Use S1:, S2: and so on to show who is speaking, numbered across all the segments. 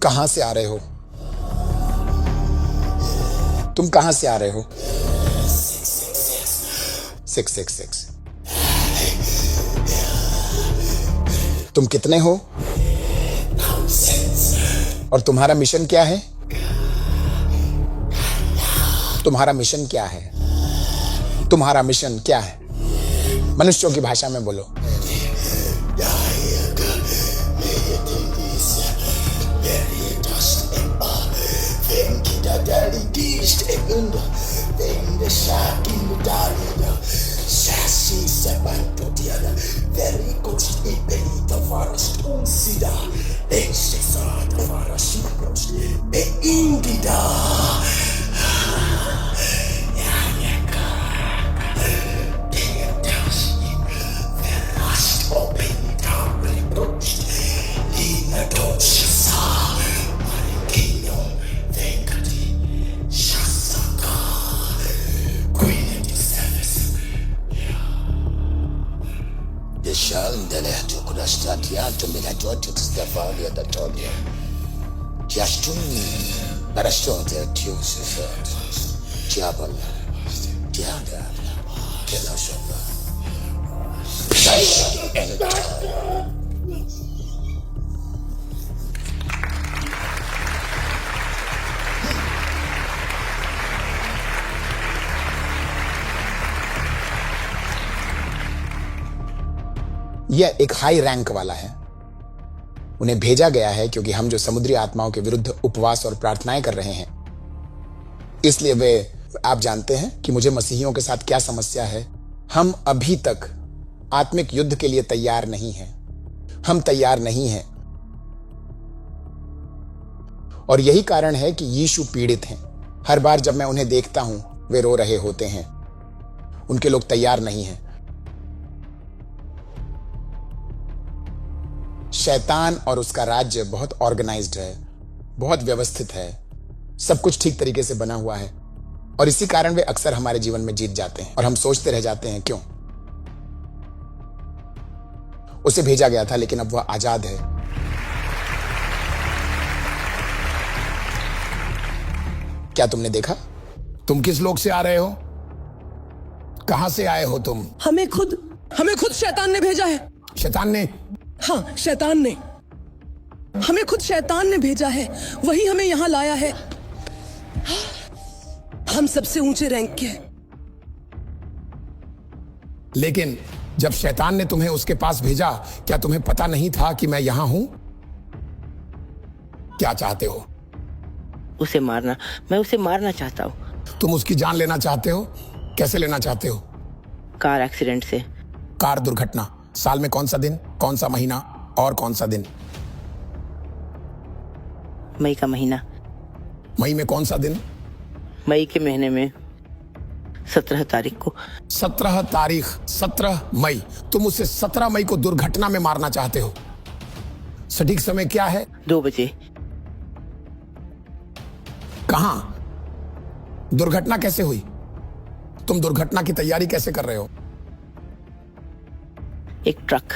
S1: कहां से आ रहे हो? तुम कहां से आ रहे हो? 666। तुम कितने हो और तुम्हारा मिशन क्या है? तुम्हारा मिशन क्या है? तुम्हारा मिशन क्या है? मनुष्यों की भाषा में बोलो।
S2: Endelea tu kunastatiato minatoto kustafali atatolia Tiastuni Arastote Tiusifat Tiabala Tiagabla Kelasova
S1: यह एक हाई रैंक वाला है। उन्हें भेजा गया है क्योंकि हम जो समुद्री आत्माओं के विरुद्ध उपवास और प्रार्थनाएं कर रहे हैं, इसलिए वे, आप जानते हैं कि मुझे मसीहियों के साथ क्या समस्या है। हम अभी तक आत्मिक युद्ध के लिए तैयार नहीं हैं। हम तैयार नहीं हैं और यही कारण है कि यीशु पीड़ित हैं। हर बार जब मैं उन्हें देखता हूं, वे रो रहे होते हैं। उनके लोग तैयार नहीं हैं। शैतान और उसका राज्य बहुत ऑर्गेनाइज्ड है, बहुत व्यवस्थित है, सब कुछ ठीक तरीके से बना हुआ है और इसी कारण वे अक्सर हमारे जीवन में जीत जाते हैं और हम सोचते रह जाते हैं क्यों। उसे भेजा गया था लेकिन अब वह आजाद है। क्या तुमने देखा?
S3: तुम किस लोग से आ रहे हो? कहां से आए हो तुम?
S4: हमें खुद शैतान ने भेजा है।
S3: शैतान ने?
S4: हाँ, शैतान ने हमें खुद शैतान ने भेजा है। वही हमें यहां लाया है। हम सबसे ऊंचे रैंक के हैं।
S3: लेकिन जब शैतान ने तुम्हें उसके पास भेजा, क्या तुम्हें पता नहीं था कि मैं यहां हूं? क्या चाहते हो?
S5: उसे मारना। मैं उसे मारना चाहता हूं।
S3: तुम उसकी जान लेना चाहते हो? कैसे लेना चाहते हो?
S5: कार एक्सीडेंट से।
S3: कार दुर्घटना। साल में कौन सा दिन, कौन सा महीना और कौन सा दिन?
S5: मई का महीना।
S3: मई में कौन सा दिन?
S5: मई के महीने में 17 तारीख को।
S3: 17 तारीख, 17 मई। तुम उसे 17 मई को दुर्घटना में मारना चाहते हो। सटीक समय क्या है?
S5: 2 बजे।
S3: कहां? दुर्घटना कैसे हुई? तुम दुर्घटना की तैयारी कैसे कर रहे हो?
S5: एक ट्रक।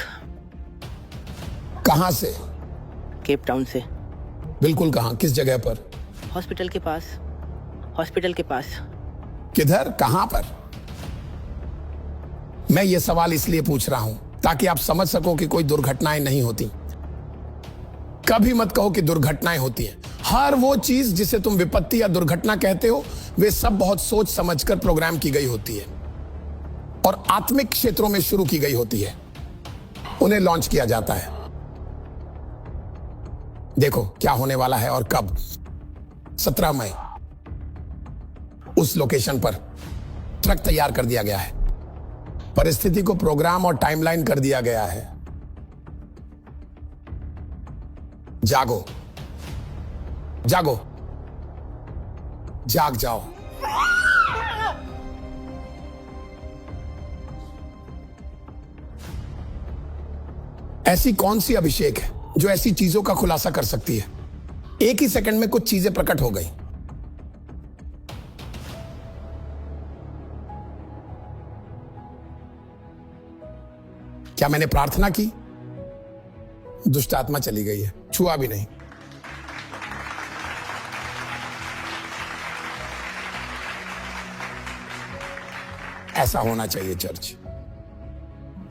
S3: कहां से?
S5: केप टाउन से।
S3: बिल्कुल कहां? किस जगह पर?
S5: हॉस्पिटल के पास। हॉस्पिटल के पास।
S3: किधर? कहां पर? मैं ये सवाल इसलिए पूछ रहा हूं ताकि आप समझ सको कि कोई दुर्घटनाएं नहीं होती। कभी मत कहो कि दुर्घटनाएं होती हैं। हर वो चीज जिसे तुम विपत्ति या दुर्घटना कहते हो, वे सब बहुत सोच समझकर प्रोग्राम की गई होती है और आत्मिक क्षेत्रों में शुरू की गई होती है। उन्हें लॉन्च किया जाता है। देखो क्या होने वाला है और कब। 17 मई उस लोकेशन पर ट्रक तैयार कर दिया गया है। परिस्थिति को प्रोग्राम और टाइमलाइन कर दिया गया है। जागो, जागो, जाग जाओ। ऐसी कौन सी अभिषेक है जो ऐसी चीजों का खुलासा कर सकती है? एक ही सेकंड में कुछ चीजें प्रकट हो गई। क्या मैंने प्रार्थना की? दुष्ट आत्मा चली गई है, छुआ भी नहीं। ऐसा होना चाहिए चर्च।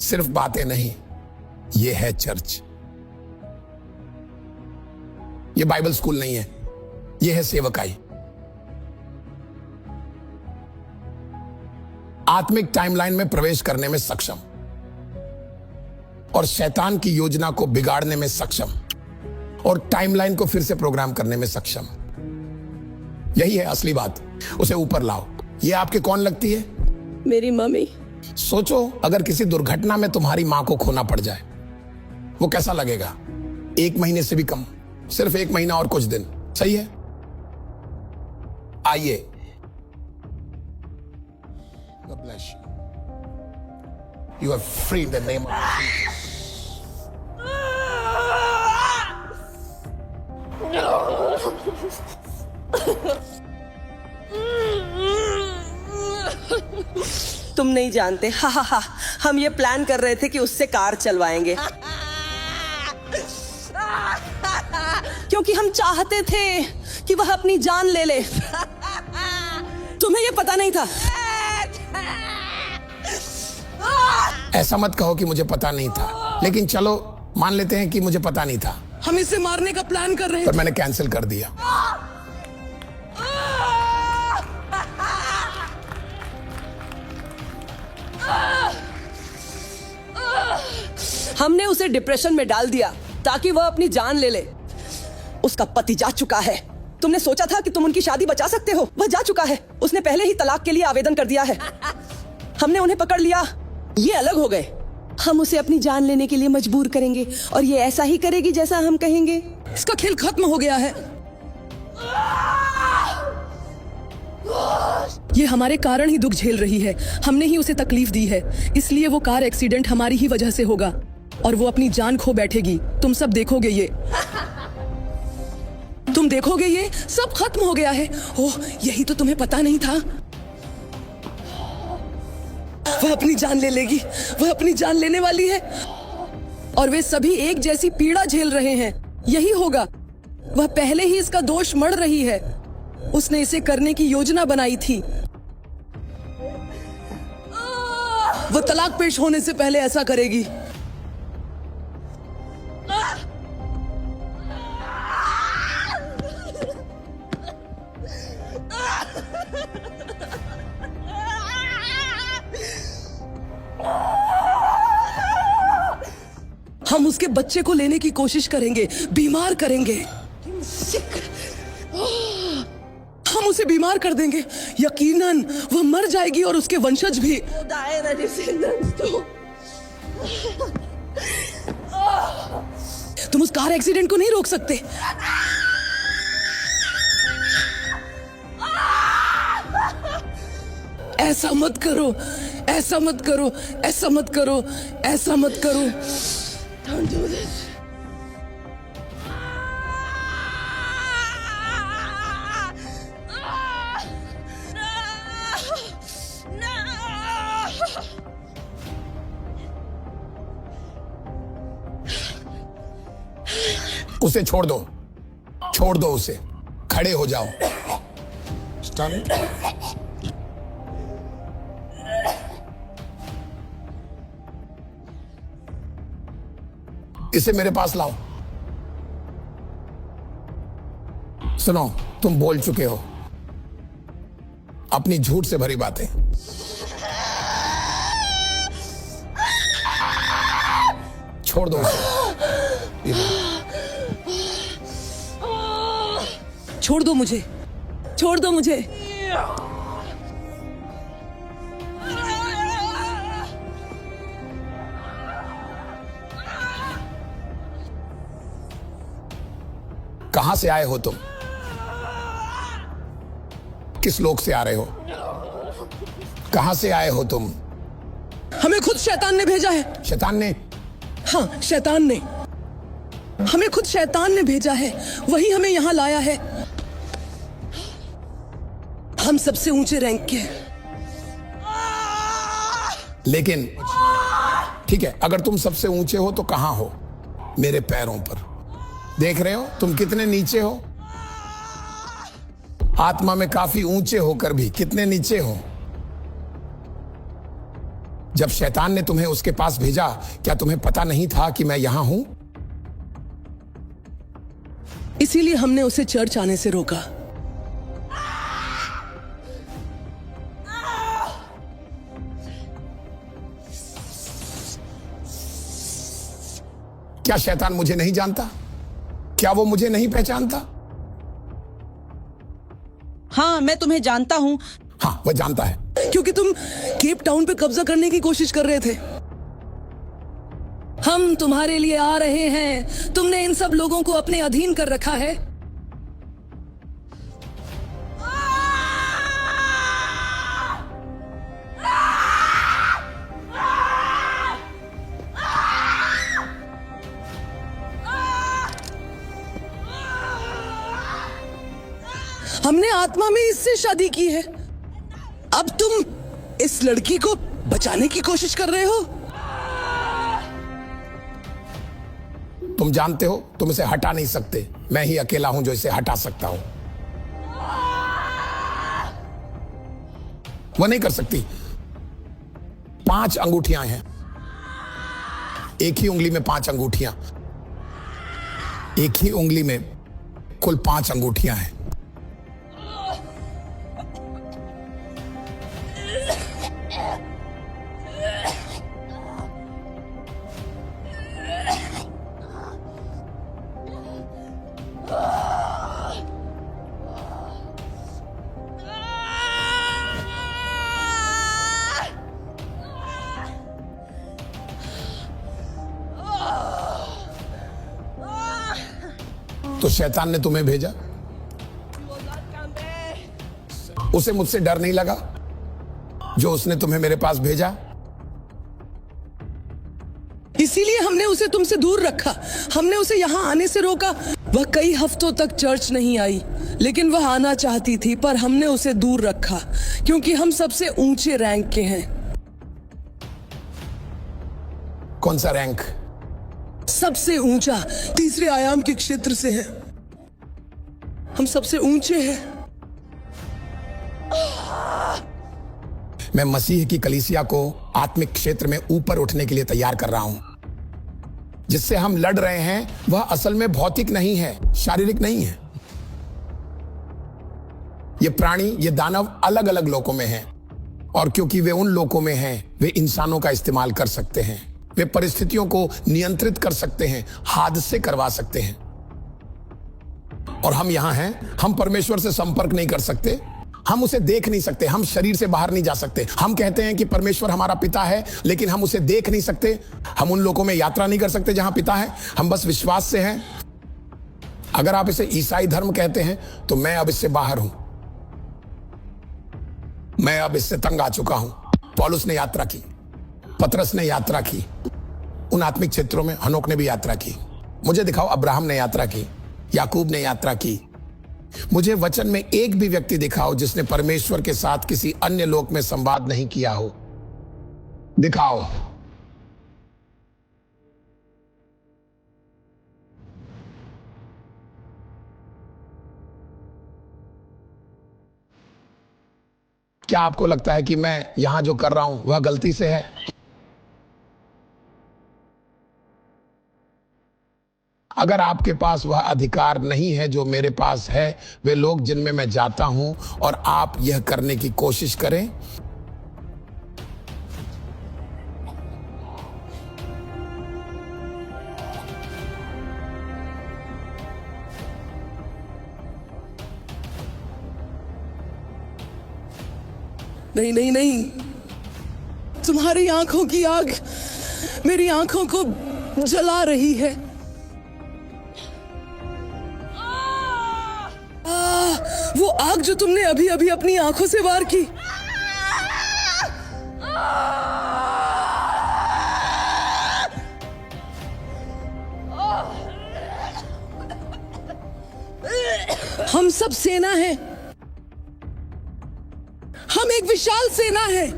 S3: सिर्फ बातें नहीं, ये है चर्च। ये बाइबल स्कूल नहीं है, ये है सेवकाई। आत्मिक टाइमलाइन में प्रवेश करने में सक्षम और शैतान की योजना को बिगाड़ने में सक्षम और टाइमलाइन को फिर से प्रोग्राम करने में सक्षम। यही है असली बात। उसे ऊपर लाओ। ये आपके कौन लगती है?
S4: मेरी मम्मी।
S3: सोचो अगर किसी दुर्घटना में तुम्हारी मां को खोना पड़ जाए, वो कैसा लगेगा? 1 महीने से भी कम, सिर्फ 1 महीना और कुछ दिन। सही है? आइए। God bless you. You are free in the name of Jesus.
S6: तुम नहीं जानते, हा हा हा, हम ये प्लान कर रहे थे कि उससे कार चलवाएंगे क्योंकि हम चाहते थे कि वह अपनी जान ले ले। तुम्हें ये पता नहीं था?
S3: ऐसा मत कहो कि मुझे पता नहीं था, लेकिन चलो मान लेते हैं कि मुझे पता नहीं था।
S4: हम इसे मारने का प्लान कर रहे
S3: पर
S4: हैं।
S3: मैंने कैंसिल कर दिया।
S6: हमने उसे डिप्रेशन में डाल दिया ताकि वह अपनी जान ले ले। उसका पति जा चुका है। तुमने सोचा था कि तुम उनकी शादी बचा सकते हो? वह जा चुका है। उसने पहले ही तलाक के लिए आवेदन कर दिया है। हमने उन्हें पकड़ लिया। ये अलग हो गए। हम उसे अपनी जान लेने के लिए मजबूर करेंगे और ये ऐसा ही करेगी जैसा हम कहेंगे।
S4: इसका खेल खत्म हो गया है। ये हमारे कारण ही दुख झेल रही है। हमने ही उसे तकलीफ दी है, इसलिए वो कार एक्सीडेंट हमारी ही वजह से होगा और वो अपनी जान खो बैठेगी। तुम सब देखोगे ये। तुम देखोगे ये सब खत्म हो गया है। ओह, यही तो तुम्हें पता नहीं था। वह अपनी जान ले लेगी। वह अपनी जान लेने वाली है और वे सभी एक जैसी पीड़ा झेल रहे हैं। यही होगा। वह पहले ही इसका दोष मढ़ रही है। उसने इसे करने की योजना बनाई थी। वह तलाक पेश होने से पहले ऐसा करेगी। हम उसके बच्चे को लेने की कोशिश करेंगे, बीमार करेंगे। हम उसे बीमार कर देंगे। यकीनन वह मर जाएगी और उसके वंशज भी। तुम उस कार एक्सीडेंट को नहीं रोक सकते। ऐसा मत करो, ऐसा मत करो, ऐसा मत करो, ऐसा मत करो। Don't do this.
S3: उसे छोड़ दो, छोड़ दो उसे। खड़े हो जाओ। Stand. इसे मेरे पास लाओ। सुनो, तुम बोल चुके हो अपनी झूठ से भरी बातें। छोड़ दो उसे।
S4: छोड़ दो मुझे, छोड़ दो मुझे।
S3: कहां से आए हो तुम? किस लोक से आ रहे हो? कहां से आए हो तुम?
S4: हमें खुद शैतान ने भेजा है।
S3: शैतान ने?
S4: हाँ, शैतान ने। हमें खुद शैतान ने भेजा है। वही हमें यहां लाया है। हम सबसे ऊंचे रैंक के।
S3: लेकिन ठीक है, अगर तुम सबसे ऊंचे हो तो कहां हो? मेरे पैरों पर। देख रहे हो तुम कितने नीचे हो? आत्मा में काफी ऊंचे होकर भी कितने नीचे हो। जब शैतान ने तुम्हें उसके पास भेजा, क्या तुम्हें पता नहीं था कि मैं यहां हूं?
S4: इसीलिए हमने उसे चर्च आने से रोका।
S3: क्या शैतान मुझे नहीं जानता? क्या वो मुझे नहीं पहचानता?
S7: हाँ, मैं तुम्हें जानता हूँ।
S3: हाँ, वह जानता है।
S4: क्योंकि तुम केप टाउन पे कब्जा करने की कोशिश कर रहे थे। हम तुम्हारे लिए आ रहे हैं। तुमने इन सब लोगों को अपने अधीन कर रखा है। हमने आत्मा में इससे शादी की है। अब तुम इस लड़की को बचाने की कोशिश कर रहे हो।
S3: तुम जानते हो, तुम इसे हटा नहीं सकते। मैं ही अकेला हूं जो इसे हटा सकता हूं। वह नहीं कर सकती। 5 अंगूठियां हैं। एक ही उंगली में 5 अंगूठियां। एक ही उंगली में कुल 5 अंगूठियां हैं। तो शैतान ने तुम्हें भेजा। उसे मुझसे डर नहीं लगा जो उसने तुम्हें मेरे पास भेजा।
S4: इसीलिए हमने उसे तुमसे दूर रखा। हमने उसे यहाँ आने से रोका। वह कई हफ्तों तक चर्च नहीं आई, लेकिन वह आना चाहती थी, पर हमने उसे दूर रखा क्योंकि हम सबसे ऊंचे रैंक के हैं।
S3: कौन सा रैंक?
S4: सबसे ऊंचा, तीसरे आयाम के क्षेत्र से है। हम सबसे ऊंचे हैं।
S3: मैं मसीह की कलीसिया को आत्मिक क्षेत्र में ऊपर उठने के लिए तैयार कर रहा हूं। जिससे हम लड़ रहे हैं वह असल में भौतिक नहीं है, शारीरिक नहीं है। ये प्राणी, ये दानव अलग अलग लोकों में हैं, और क्योंकि वे उन लोकों में हैं, वे इंसानों का इस्तेमाल कर सकते हैं। वे परिस्थितियों को नियंत्रित कर सकते हैं, हादसे करवा सकते हैं। और हम यहां हैं। हम परमेश्वर से संपर्क नहीं कर सकते, हम उसे देख नहीं सकते, हम शरीर से बाहर नहीं जा सकते। हम कहते हैं कि परमेश्वर हमारा पिता है, लेकिन हम उसे देख नहीं सकते। हम उन लोगों में यात्रा नहीं कर सकते जहां पिता है। हम बस विश्वास से हैं। अगर आप इसे ईसाई धर्म कहते हैं तो मैं अब इससे बाहर हूं। मैं अब इससे तंग आ चुका हूं। पौलुस ने यात्रा की, पतरस ने यात्रा की, उन आत्मिक क्षेत्रों में हनोक ने भी यात्रा की। मुझे दिखाओ, अब्राहम ने यात्रा की, याकूब ने यात्रा की। मुझे वचन में एक भी व्यक्ति दिखाओ जिसने परमेश्वर के साथ किसी अन्य लोक में संवाद नहीं किया हो। दिखाओ। क्या आपको लगता है कि मैं यहां जो कर रहा हूं वह गलती से है? अगर आपके पास वह अधिकार नहीं है जो मेरे पास है, वे लोग जिनमें मैं जाता हूं, और आप यह करने की कोशिश करें,
S4: नहीं नहीं नहीं, तुम्हारी आंखों की आग मेरी आंखों को जला रही है। वो आग जो तुमने अभी अभी अपनी आंखों से वार की। हम सब सेना हैं। हम एक विशाल सेना है।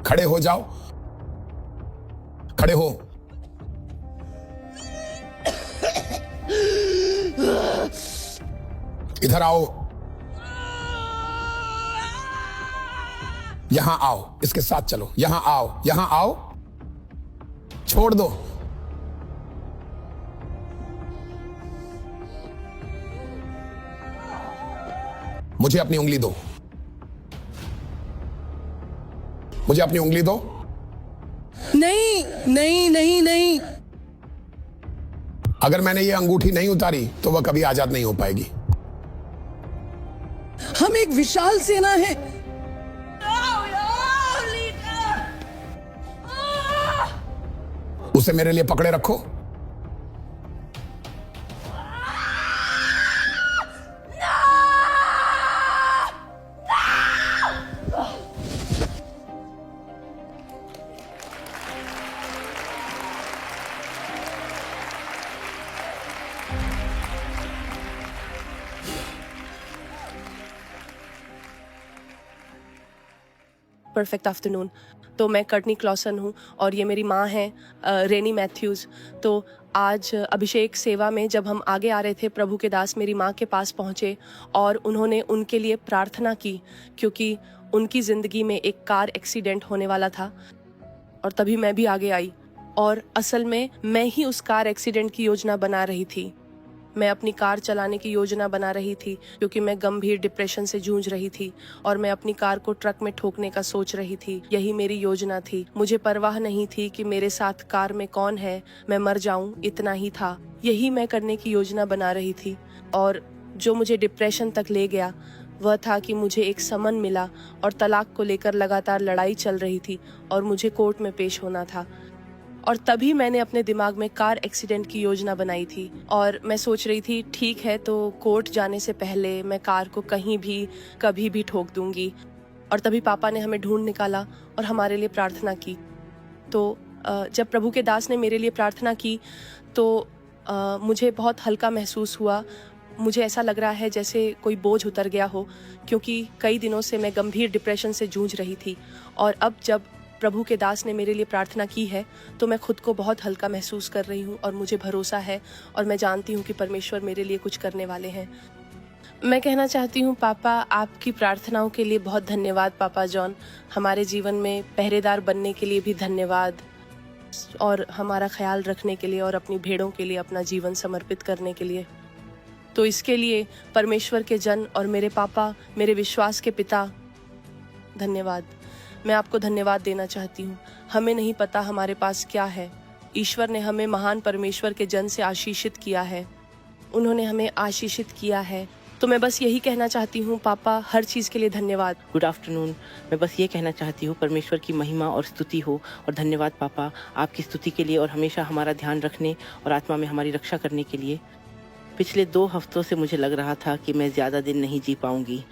S3: खड़े हो जाओ। खड़े हो। इधर आओ, यहां आओ, इसके साथ चलो। यहां आओ, यहां आओ, छोड़ दो। मुझे अपनी उंगली दो, मुझे अपनी उंगली दो।
S4: नहीं नहीं नहीं नहीं।
S3: अगर मैंने ये अंगूठी नहीं उतारी तो वह कभी आजाद नहीं हो पाएगी।
S4: हम एक विशाल सेना है।
S3: उसे मेरे लिए पकड़े रखो।
S8: Perfect afternoon. तो मैं कर्टनी क्लॉसन हूँ और ये मेरी माँ हैं रेनी मैथ्यूज़। तो आज अभिषेक सेवा में जब हम आगे आ रहे थे, प्रभु के दास मेरी माँ के पास पहुँचे और उन्होंने उनके लिए प्रार्थना की, क्योंकि उनकी ज़िंदगी में एक कार एक्सीडेंट होने वाला था। और तभी मैं भी आगे आई और असल में मैं ही उस कार एक्सीडेंट की योजना बना रही थी। मैं अपनी कार चलाने की योजना बना रही थी क्योंकि मैं गंभीर डिप्रेशन से जूझ रही थी और मैं अपनी कार को ट्रक में ठोकने का सोच रही थी। यही मेरी योजना थी। मुझे परवाह नहीं थी कि मेरे साथ कार में कौन है, मैं मर जाऊं, इतना ही था। यही मैं करने की योजना बना रही थी। और जो मुझे डिप्रेशन तक ले गया वह था कि मुझे एक समन मिला और तलाक को लेकर लगातार लड़ाई चल रही थी और मुझे कोर्ट में पेश होना था। और तभी मैंने अपने दिमाग में कार एक्सीडेंट की योजना बनाई थी और मैं सोच रही थी ठीक है, तो कोर्ट जाने से पहले मैं कार को कहीं भी कभी भी ठोक दूंगी। और तभी पापा ने हमें ढूंढ निकाला और हमारे लिए प्रार्थना की। तो जब प्रभु के दास ने मेरे लिए प्रार्थना की तो मुझे बहुत हल्का महसूस हुआ। मुझे ऐसा लग रहा है जैसे कोई बोझ उतर गया हो, क्योंकि कई दिनों से मैं गंभीर डिप्रेशन से जूझ रही थी। और अब जब प्रभु के दास ने मेरे लिए प्रार्थना की है तो मैं खुद को बहुत हल्का महसूस कर रही हूँ और मुझे भरोसा है और मैं जानती हूँ कि परमेश्वर मेरे लिए कुछ करने वाले हैं। मैं कहना चाहती हूँ पापा, आपकी प्रार्थनाओं के लिए बहुत धन्यवाद पापा जॉन। हमारे जीवन में पहरेदार बनने के लिए भी धन्यवाद और हमारा ख्याल रखने के लिए और अपनी भेड़ों के लिए अपना जीवन समर्पित करने के लिए। तो इसके लिए परमेश्वर के जन और मेरे पापा, मेरे विश्वास के पिता, धन्यवाद। मैं आपको धन्यवाद देना चाहती हूँ। हमें नहीं पता हमारे पास क्या है। ईश्वर ने हमें महान परमेश्वर के जन से आशीषित किया है। उन्होंने हमें आशीषित किया है। तो मैं बस यही कहना चाहती हूँ पापा, हर चीज़ के लिए धन्यवाद।
S5: Good afternoon. मैं बस ये कहना चाहती हूँ परमेश्वर की महिमा और स्तुति हो और धन्यवाद पापा आपकी स्तुति के लिए और हमेशा हमारा ध्यान रखने और आत्मा में हमारी रक्षा करने के लिए। पिछले 2 हफ्तों से मुझे लग रहा था कि मैं ज़्यादा दिन नहीं जी पाऊंगी।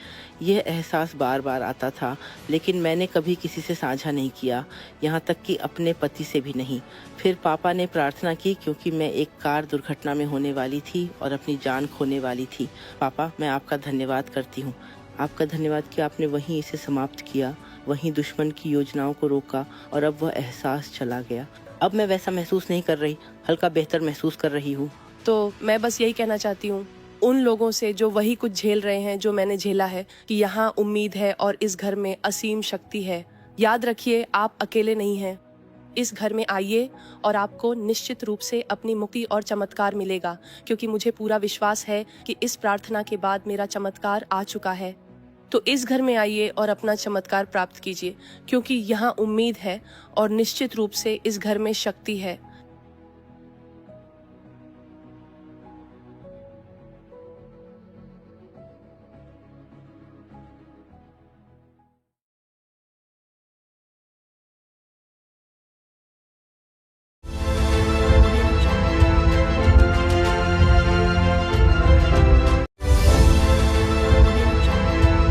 S5: यह एहसास बार बार आता था, लेकिन मैंने कभी किसी से साझा नहीं किया, यहाँ तक कि अपने पति से भी नहीं। फिर पापा ने प्रार्थना की क्योंकि मैं एक कार दुर्घटना में होने वाली थी और अपनी जान खोने वाली थी। पापा, मैं आपका धन्यवाद करती हूँ। आपका धन्यवाद कि आपने वहीं इसे समाप्त किया, वहीं दुश्मन की योजनाओं को रोका और अब वह एहसास चला गया। अब मैं वैसा महसूस नहीं कर रही, हल्का बेहतर महसूस कर रही हूँ।
S8: तो मैं बस यही कहना चाहती हूँ उन लोगों से जो वही कुछ झेल रहे हैं जो मैंने झेला है, कि यहाँ उम्मीद है और इस घर में असीम शक्ति है। याद रखिए, आप अकेले नहीं हैं। इस घर में आइए और आपको निश्चित रूप से अपनी मुक्ति और चमत्कार मिलेगा, क्योंकि मुझे पूरा विश्वास है कि इस प्रार्थना के बाद मेरा चमत्कार आ चुका है। तो इस घर में आइए और अपना चमत्कार प्राप्त कीजिए, क्योंकि यहाँ उम्मीद है और निश्चित रूप से इस घर में शक्ति है।